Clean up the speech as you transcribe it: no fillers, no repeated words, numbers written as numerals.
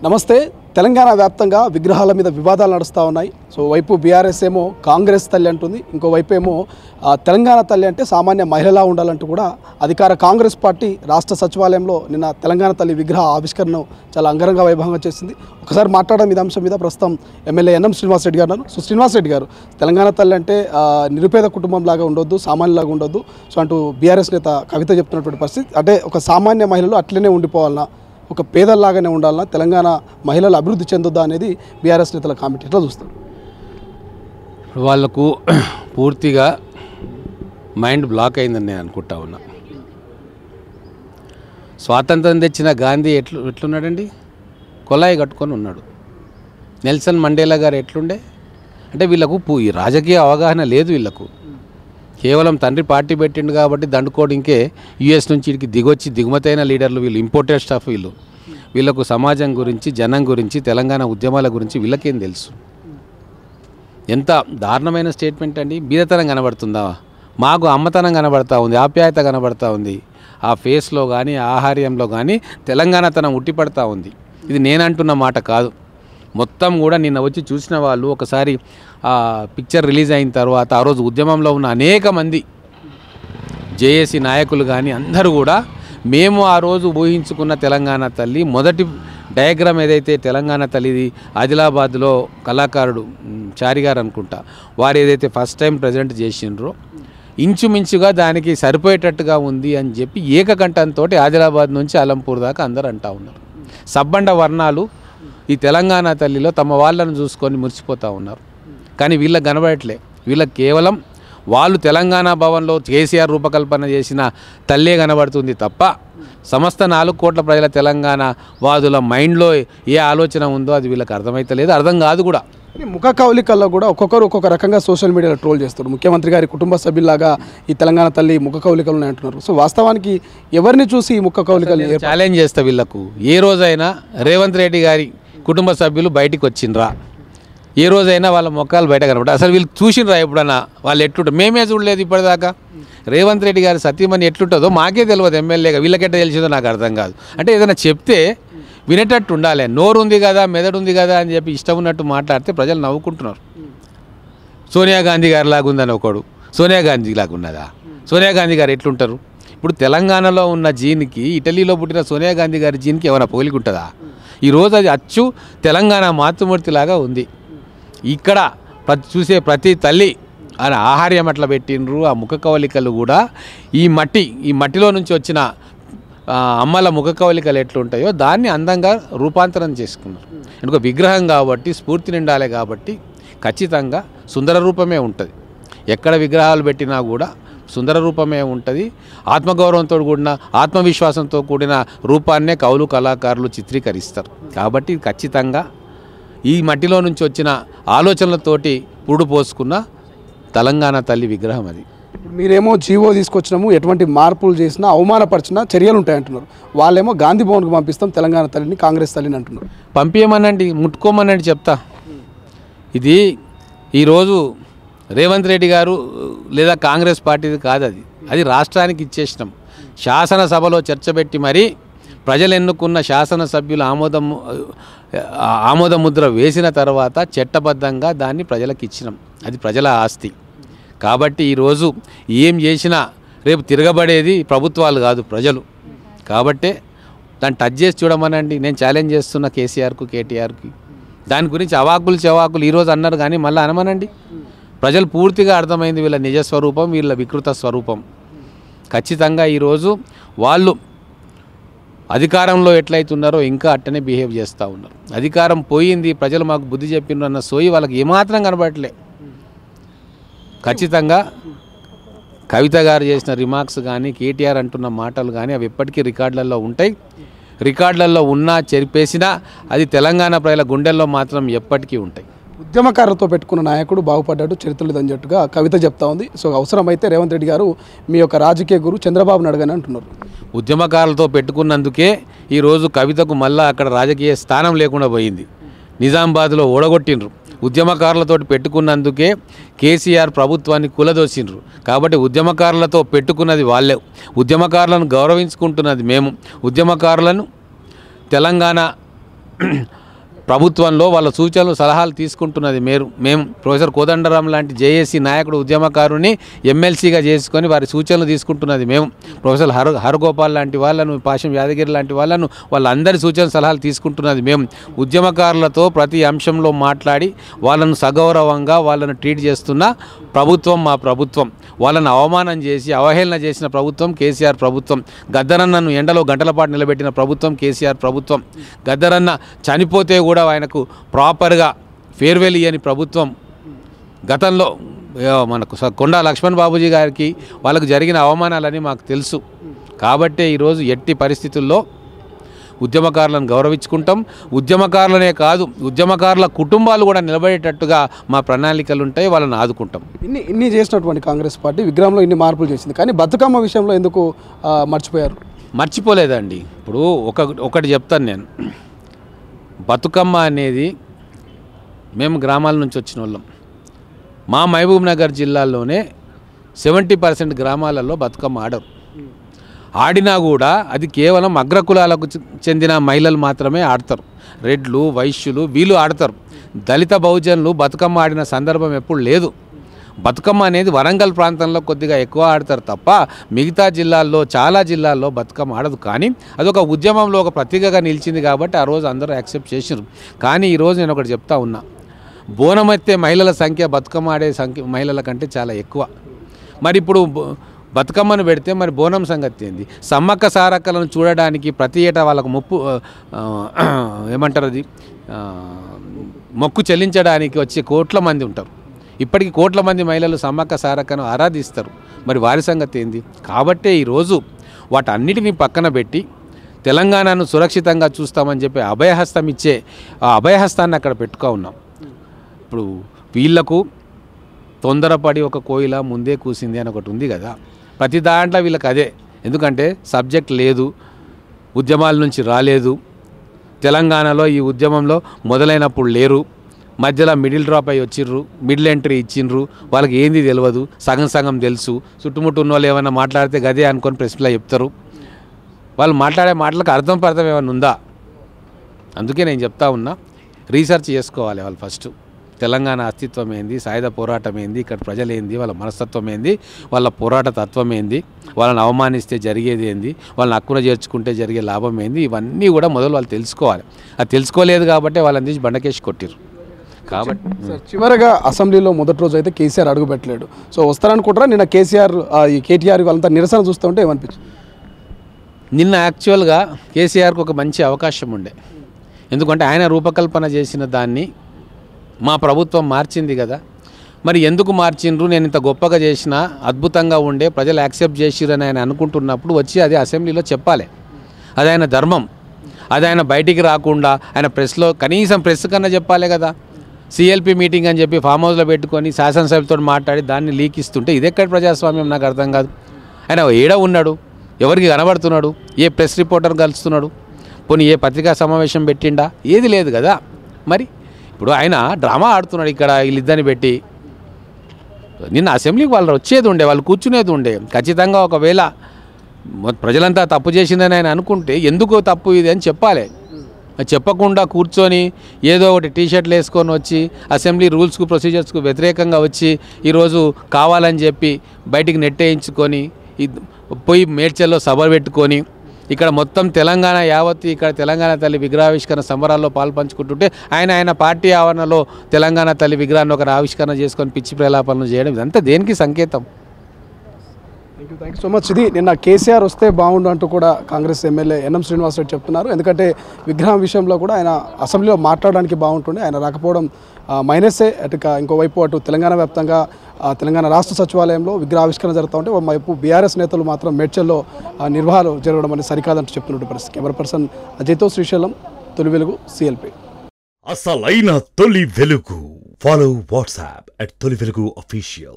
నమస్తే. తెలంగాణ వ్యాప్తంగా విగ్రహాల మీద వివాదాలు నడుస్తూ ఉన్నాయి. సో వైపు బీఆర్ఎస్ ఏమో కాంగ్రెస్ తల్లి అంటుంది, ఇంకోవైపు ఏమో తెలంగాణ తల్లి అంటే సామాన్య మహిళలా ఉండాలంటూ కూడా అధికార కాంగ్రెస్ పార్టీ రాష్ట్ర సచివాలయంలో నిన్న తెలంగాణ తల్లి విగ్రహ ఆవిష్కరణను చాలా అంగరంగ వైభవంగా చేసింది. ఒకసారి మాట్లాడడం ఈ అంశం మీద ప్రస్తుతం ఎమ్మెల్యే ఎన్ఎం శ్రీనివాసరెడ్డి గారు ఉన్నారు. సో శ్రీనివాసరెడ్డి గారు, తెలంగాణ తల్లి అంటే నిరుపేద కుటుంబం లాగా ఉండొద్దు, సామాన్యులాగా ఉండొద్దు సో అంటూ బీఆర్ఎస్ నేత కవిత చెప్తున్నటువంటి పరిస్థితి, అంటే ఒక సామాన్య మహిళలు అట్లనే ఉండిపోవాలన్నా, ఒక పేదల్లాగానే ఉండాలన్నా, తెలంగాణ మహిళలు అభివృద్ధి చెందొద్దా అనేది బీఆర్ఎస్ నేతల కామెంట్ ఎట్లా చూస్తారు? వాళ్లకు పూర్తిగా మైండ్ బ్లాక్ అయిందని నేను అనుకుంటా ఉన్నా. స్వాతంత్రం తెచ్చిన గాంధీ ఎట్లున్నాడండి? కొలాయి కట్టుకొని ఉన్నాడు. నెల్సన్ మండేలా గారు ఎట్లుండే అంటే వీళ్ళకు ఈ రాజకీయ అవగాహన లేదు. వీళ్ళకు కేవలం తండ్రి పార్టీ పెట్టిండు కాబట్టి దండుకోవడానికే యుఎస్ నుంచి వీడికి దిగుమతి అయిన లీడర్లు వీళ్ళు, ఇంపోర్టెడ్ స్టాఫ్ వీళ్ళకు సమాజం గురించి, జనం గురించి, తెలంగాణ ఉద్యమాల గురించి వీళ్ళకేం తెలుసు? ఎంత దారుణమైన స్టేట్మెంట్ అండి. బీదతనం కనబడుతుందా? మాకు అమ్మతనం కనబడతా ఉంది, ఆప్యాయత కనబడతా ఉంది. ఆ ఫేస్లో కానీ ఆహార్యంలో కానీ తెలంగాణతనం ఉట్టిపడతా ఉంది. ఇది నేనంటున్న మాట కాదు. మొత్తం కూడా నిన్న వచ్చి చూసిన వాళ్ళు ఒకసారి ఆ పిక్చర్ రిలీజ్ అయిన తర్వాత ఆ రోజు ఉద్యమంలో ఉన్న అనేక మంది జేఏసీ నాయకులు కానీ అందరూ కూడా మేము ఆ రోజు ఊహించుకున్న తెలంగాణ తల్లి మొదటి డయాగ్రామ్ ఏదైతే తెలంగాణ తల్లిది ఆదిలాబాద్లో కళాకారుడు చారిగారు అనుకుంటా వారు ఏదైతే ఫస్ట్ టైం ప్రజెంట్ చేసిండ్రో ఇంచుమించుగా దానికి సరిపోయేటట్టుగా ఉంది అని చెప్పి ఏకకంఠంతో ఆదిలాబాద్ నుంచి అలంపూర్ దాకా అందరూ అంటూ ఉన్నారు. సబ్బండ వర్ణాలు ఈ తెలంగాణ తల్లిలో తమ వాళ్ళను చూసుకొని మురిసిపోతూ ఉన్నారు. కానీ వీళ్ళకి కనబడట్లే. వీళ్ళకి కేవలం వాళ్ళు తెలంగాణ భవన్లో కేసీఆర్ రూపకల్పన చేసిన తల్లే కనబడుతుంది తప్ప సమస్త 4 కోట్ల ప్రజల తెలంగాణ వాదుల మైండ్లో ఏ ఆలోచన ఉందో అది వీళ్ళకి అర్థమైతలేదు, అర్థం కాదు కూడా. ముఖ కవలికల్లో కూడా ఒక్కొక్కరు ఒక్కొక్క రకంగా సోషల్ మీడియాలో ట్రోల్ చేస్తారు. ముఖ్యమంత్రి గారి కుటుంబ సభ్యులాగా ఈ తెలంగాణ తల్లి ముఖ కవలికలు అంటున్నారు. సో వాస్తవానికి ఎవరిని చూసి ఈ ముఖ కవలికలు ఛాలెంజ్ చేస్తా వీళ్ళకు. ఏ రోజైనా రేవంత్ రెడ్డి గారి కుటుంబ సభ్యులు బయటికి వచ్చిండ్రా? ఏ రోజైనా వాళ్ళ మొక్కలు బయట కనబడ్డా? అసలు వీళ్ళు చూసిండ్రా ఎప్పుడన్నా? వాళ్ళు ఎట్లుంటారు? మేమే చూడలేదు ఇప్పటిదాకా. రేవంత్ రెడ్డి గారి సత్యమని ఎట్లుంటుందో మాకే తెలియదు. ఎమ్మెల్యేగా వీళ్ళకెట్ట తెలిసిందో నాకు అర్థం కాదు. అంటే ఏదైనా చెప్తే వినేటట్టు ఉండాలి. నోరు ఉంది కదా, మెదడు ఉంది కదా అని చెప్పి ఇష్టం ఉన్నట్టు మాట్లాడితే ప్రజలు నవ్వుకుంటున్నారు. సోనియా గాంధీ గారి లాగా ఉందని ఒకడు, సోనియా గాంధీ లాగా ఉన్నదా? సోనియా గాంధీ గారు ఎట్లుంటారు? ఇప్పుడు తెలంగాణలో ఉన్న జీన్కి ఇటలీలో పుట్టిన సోనియా గాంధీ గారి జీన్కి ఏమైనా పోలిక ఉంటుందా? ఈరోజు అది అచ్చు తెలంగాణ మాతృమూర్తిలాగా ఉంది. ఇక్కడ చూసే ప్రతి తల్లి ఆయన ఆహార్యం అట్లా పెట్టిండ్రు. ఆ ముఖ కవలికలు కూడా ఈ మట్టిలో నుంచి వచ్చిన అమ్మల ముఖ కవలికలు ఎట్లుంటాయో దాన్ని అందంగా రూపాంతరం చేసుకున్నారు. ఎందుకు విగ్రహం కాబట్టి స్ఫూర్తి నిండాలి కాబట్టి ఖచ్చితంగా సుందర రూపమే ఉంటుంది. ఎక్కడ విగ్రహాలు పెట్టినా కూడా సుందర రూపమే ఉంటుంది. ఆత్మగౌరవంతో కూడిన, ఆత్మవిశ్వాసంతో కూడిన రూపాన్నే కవులు, కళాకారులు చిత్రీకరిస్తారు. కాబట్టి ఖచ్చితంగా ఈ మట్టిలో నుంచి వచ్చిన ఆలోచనలతోటి పురుడు పోసుకున్న తెలంగాణ తల్లి విగ్రహం అది. మీరేమో జీవో తీసుకొచ్చినాము, ఎటువంటి మార్పులు చేసినా అవమానపరిచినా చర్యలు ఉంటాయంటున్నారు. వాళ్ళేమో గాంధీ భవన్కి పంపిస్తాం తెలంగాణ తల్లిని, కాంగ్రెస్ తల్లిని అంటున్నారు. పంపించమనండి, ముట్టుకోమనండి చెప్తా. ఇది ఈరోజు రేవంత్ రెడ్డి గారు లేదా కాంగ్రెస్ పార్టీది కాదు, అది రాష్ట్రానికి ఇచ్చేసినాం. శాసనసభలో చర్చ పెట్టి మరీ ప్రజలు ఎన్నుకున్న శాసనసభ్యులు ఆమోద ముద్ర వేసిన తర్వాత చట్టబద్ధంగా దాన్ని ప్రజలకు ఇచ్చినాం. అది ప్రజల ఆస్తి. కాబట్టి ఈరోజు ఏం చేసినా రేపు తిరగబడేది ప్రభుత్వాలు కాదు, ప్రజలు. కాబట్టే దాన్ని టచ్ చేసి చూడమనండి. నేను ఛాలెంజ్ చేస్తున్న కేసీఆర్కు, కేటీఆర్కి. దాని గురించి అవాకులు చెవాకులు ఈరోజు అన్నారు కానీ మళ్ళీ అనమనండి. ప్రజలు పూర్తిగా అర్థమైంది వీళ్ళ నిజస్వరూపం, వీళ్ళ వికృత స్వరూపం. ఖచ్చితంగా ఈరోజు వాళ్ళు అధికారంలో ఎట్లయితున్నారో ఇంకా అట్టనే బిహేవ్ చేస్తూ ఉన్నారు. అధికారం పోయింది, ప్రజలు మాకు బుద్ధి చెప్పిండ్రు అన్న సోయి వాళ్ళకి ఏమాత్రం కనబడట్లే. ఖచ్చితంగా కవిత గారు చేసిన రిమార్క్స్ కానీ, కేటీఆర్ అంటున్న మాటలు కానీ అవి ఎప్పటికీ రికార్డులలో ఉంటాయి. రికార్డులలో ఉన్నా చెరిపేసినా అది తెలంగాణ ప్రజల గుండెల్లో మాత్రం ఎప్పటికీ ఉంటాయి. ఉద్యమకారులతో పెట్టుకున్న నాయకుడు బాగుపడ్డాడు, చరిత్ర లేదన్నట్టుగా కవిత చెప్తా ఉంది. సో అవసరమైతే రేవంత్ రెడ్డి గారు మీ యొక్క రాజకీయ గురు చంద్రబాబును అడగని అంటున్నారు. ఉద్యమకారులతో పెట్టుకున్నందుకే ఈరోజు కవితకు మళ్ళీ అక్కడ రాజకీయ స్థానం లేకుండా పోయింది. నిజామాబాద్లో ఓడగొట్టిండ్రు. ఉద్యమకారులతో పెట్టుకున్నందుకే కేసీఆర్ ప్రభుత్వాన్ని కూలదోసిండ్రు. కాబట్టి ఉద్యమకారులతో పెట్టుకున్నది వాళ్ళే. ఉద్యమకారులను గౌరవించుకుంటున్నది మేము. ఉద్యమకారులను తెలంగాణ ప్రభుత్వంలో వాళ్ళ సూచనలు సలహాలు తీసుకుంటున్నది మేము ప్రొఫెసర్ కోదండరాం లాంటి జేఏసీ నాయకుడు ఉద్యమకారుని ఎమ్మెల్సీగా చేసుకొని వారి సూచనలు తీసుకుంటున్నది మేము. ప్రొఫెసర్ హరగోపాల్ లాంటి వాళ్ళను, పాశం యాదగిరి లాంటి వాళ్ళందరి సూచన సలహాలు తీసుకుంటున్నది మేము. ఉద్యమకారులతో ప్రతి అంశంలో మాట్లాడి వాళ్ళను సగౌరవంగా వాళ్ళను ట్రీట్ చేస్తున్న ప్రభుత్వం మా ప్రభుత్వం. వాళ్ళను అవమానం చేసి అవహేళన చేసిన ప్రభుత్వం కేసీఆర్ ప్రభుత్వం. గద్దరన్నను ఎండలో గంటల పాటు నిలబెట్టిన ప్రభుత్వం కేసీఆర్ ప్రభుత్వం. గద్దరన్న చనిపోతే కూడా ఆయనకు ప్రాపర్గా ఫేర్వెల్ ఇయ్యని ప్రభుత్వం. గతంలో మనకు కొండా లక్ష్మణ్ బాబూజీ గారికి వాళ్ళకు జరిగిన అవమానాలని మాకు తెలుసు. కాబట్టే ఈరోజు ఎట్టి పరిస్థితుల్లో ఉద్యమకారులను గౌరవించుకుంటాం. ఉద్యమకారులనే కాదు, ఉద్యమకారుల కుటుంబాలు కూడా నిలబడేటట్టుగా మా ప్రణాళికలు ఉంటాయి, వాళ్ళని ఆదుకుంటాం. ఇన్ని చేసినటువంటి కాంగ్రెస్ పార్టీ విగ్రహంలో ఇన్ని మార్పులు చేసింది, కానీ బతుకమ్మ విషయంలో ఎందుకు మర్చిపోయారు? మర్చిపోలేదండి. ఇప్పుడు ఒకటి చెప్తాను నేను. బతుకమ్మ అనేది మేము గ్రామాల నుంచి వచ్చిన వాళ్ళం. మా మహబూబ్ నగర్ జిల్లాలోనే 70% గ్రామాలలో బతుకమ్మ ఆడరు. ఆడినా కూడా అది కేవలం అగ్రకులాలకు చెందిన మహిళలు మాత్రమే ఆడతారు. రెడ్లు, వైశ్యులు వీళ్ళు ఆడతారు. దళిత బహుజనులు బతుకమ్మ ఆడిన సందర్భం ఎప్పుడు లేదు. బతుకమ్మ అనేది వరంగల్ ప్రాంతంలో కొద్దిగా ఎక్కువ ఆడతారు తప్ప మిగతా జిల్లాల్లో చాలా జిల్లాల్లో బతుకమ్మ ఆడదు. కానీ అదొక ఉద్యమంలో ఒక ప్రతీకగా నిలిచింది కాబట్టి ఆ రోజు అందరూ యాక్సెప్ట్ చేసినారు. కానీ ఈరోజు నేను ఒకటి చెప్తా ఉన్నా, బోనం ఎత్తే మహిళల సంఖ్య బతుకమ్మ ఆడే మహిళల కంటే చాలా ఎక్కువ. మరి ఇప్పుడు బతుకమ్మను పెడితే మరి బోనం సంగతి ఏంది? సమ్మక్క సారక్కలను చూడడానికి ప్రతి ఏటా వాళ్ళకు ఏమంటారు అది మొక్కు చెల్లించడానికి వచ్చే కోట్ల మంది ఉంటారు. ఇప్పటికీ కోట్ల మంది మహిళలు సమ్మక్క సారక్కను ఆరాధిస్తారు. మరి వారి సంగతి ఏంది? కాబట్టే ఈరోజు వాటన్నిటినీ పక్కన పెట్టి తెలంగాణను సురక్షితంగా చూస్తామని చెప్పి అభయహస్తం ఇచ్చే ఆ అభయహస్తాన్ని అక్కడ పెట్టుకో ఉన్నాం. ఇప్పుడు వీళ్లకు తొందరపడి ఒక కోయిల ముందే కూసింది అని ఒకటి ఉంది కదా, ప్రతి దాంట్లో వీళ్ళకి అదే. ఎందుకంటే సబ్జెక్ట్ లేదు, ఉద్యమాల నుంచి రాలేదు, తెలంగాణలో ఈ ఉద్యమంలో మొదలైనప్పుడు లేరు, మధ్యలో మిడిల్ డ్రాప్ అయ్యి వచ్చిర్రు, మిడిల్ ఎంట్రీ ఇచ్చిండ్రు, వాళ్ళకి ఏంది తెలియదు, సగం సగం తెలుసు. చుట్టుముట్టు ఉన్న వాళ్ళు ఏమైనా మాట్లాడితే గదే అనుకొని ప్రశ్నలో చెప్తారు. వాళ్ళు మాట్లాడే మాటలకు అర్థం ఏమైనా ఉందా? అందుకే నేను చెప్తా ఉన్నా, రీసెర్చ్ చేసుకోవాలి వాళ్ళు ఫస్ట్. తెలంగాణ అస్తిత్వం ఏంది, సాయుధ పోరాటం ఏంది, ఇక్కడ ప్రజలు ఏంది, వాళ్ళ మనస్తత్వం ఏంది, వాళ్ళ పోరాట తత్వం ఏంది, వాళ్ళని అవమానిస్తే జరిగేది ఏంది, వాళ్ళని హక్కున చేర్చుకుంటే జరిగే లాభం ఏంది, ఇవన్నీ కూడా మొదలు వాళ్ళు తెలుసుకోవాలి. అది తెలుసుకోలేదు కాబట్టి వాళ్ళని తీసి బండకేసి కొట్టిరు. కాబట్టి చివరగా అసెంబ్లీలో మొదటి రోజు అయితే కేసీఆర్ అడుగు పెట్టలేడు. సో వస్తారనుకుంటారా? నిన్న ఈ కేటీఆర్ వాళ్ళంతా నిరసన చూస్తుంటే ఏమనిపించింది? నిన్న యాక్చువల్గా కేసీఆర్కి ఒక మంచి అవకాశం ఉండే. ఎందుకంటే ఆయన రూపకల్పన చేసిన దాన్ని మా ప్రభుత్వం మార్చింది కదా. మరి ఎందుకు మార్చిండ్రు, నేను ఇంత గొప్పగా చేసినా అద్భుతంగా ఉండే ప్రజలు యాక్సెప్ట్ చేసిరని ఆయన అనుకుంటున్నప్పుడు వచ్చి అది అసెంబ్లీలో చెప్పాలి. అది ఆయన ధర్మం. అది ఆయన బయటికి రాకుండా ఆయన ప్రెస్లో కనీసం ప్రెస్ కన్నా చెప్పాలి కదా. సిఎల్పి మీటింగ్ అని చెప్పి ఫామ్ హౌస్లో పెట్టుకొని శాసనసభ్యులతో మాట్లాడి దాన్ని లీక్ ఇస్తుంటే ఇదెక్కడ ప్రజాస్వామ్యం? నాకు అర్థం కాదు. ఆయన ఏడ ఉన్నాడు, ఎవరికి కనబడుతున్నాడు, ఏ ప్రెస్ రిపోర్టర్ కలుస్తున్నాడు, పోనీ ఏ పత్రికా సమావేశం పెట్టిండా? ఏది లేదు కదా. మరి ఇప్పుడు ఆయన డ్రామా ఆడుతున్నాడు ఇక్కడ వీళ్ళిద్దరిని పెట్టి. నిన్న అసెంబ్లీకి వాళ్ళు వచ్చేది ఉండే, వాళ్ళు కూర్చునేది ఉండే. ఖచ్చితంగా ఒకవేళ ప్రజలంతా తప్పు చేసిందని ఆయన అనుకుంటే ఎందుకో తప్పు ఇది అని చెప్పాలి. చెప్పకుండా కూర్చొని ఏదో ఒకటి టీషర్ట్లు వేసుకొని వచ్చి అసెంబ్లీ రూల్స్కు ప్రొసీజర్స్కు వ్యతిరేకంగా వచ్చి ఈరోజు కావాలని చెప్పి బయటికి నెట్టేయించుకొని పోయి మేడ్చల్లో సభ పెట్టుకొని ఇక్కడ మొత్తం తెలంగాణ యావత్తు ఇక్కడ తెలంగాణ తల్లి విగ్రహావిష్కరణ సంబరాల్లో పాల్పంచుకుంటుంటే ఆయన పార్టీ ఆవరణలో తెలంగాణ తల్లి విగ్రహాన్ని ఒక ఆవిష్కరణ చేసుకొని పిచ్చి ప్రలాపనలు చేయడం ఇదంతా దేనికి సంకేతం? Thank you so much. ఇది నిన్న కేసీఆర్ వస్తే బాగుండు అంటూ కూడా కాంగ్రెస్ ఎమ్మెల్యే ఎన్ఎం శ్రీనివాసరెడ్డి చెప్తున్నారు. ఎందుకంటే విగ్రహం విషయంలో కూడా ఆయన అసెంబ్లీలో మాట్లాడడానికి బాగుంటుండే, ఆయన రాకపోవడం మైనసే. ఇంకోవైపు అటు తెలంగాణ వ్యాప్తంగా తెలంగాణ రాష్ట్ర సచివాలయంలో విగ్రహావిష్కరణ జరుగుతూ ఉంటే వైపు బీఆర్ఎస్ నేతలు మాత్రం మేడ్చల్లో నిర్వహణలు జరగడం అనేది సరికాదంటూ చెప్తున్నట్టు పరిస్థితి. కెమెరా పర్సన్ అజయ్తో శ్రీశైలం, తొలి వెలుగు, CLP. అసలైన తొలి వెలుగు. ఫాలో వాట్సాప్ @తొలి వెలుగు official.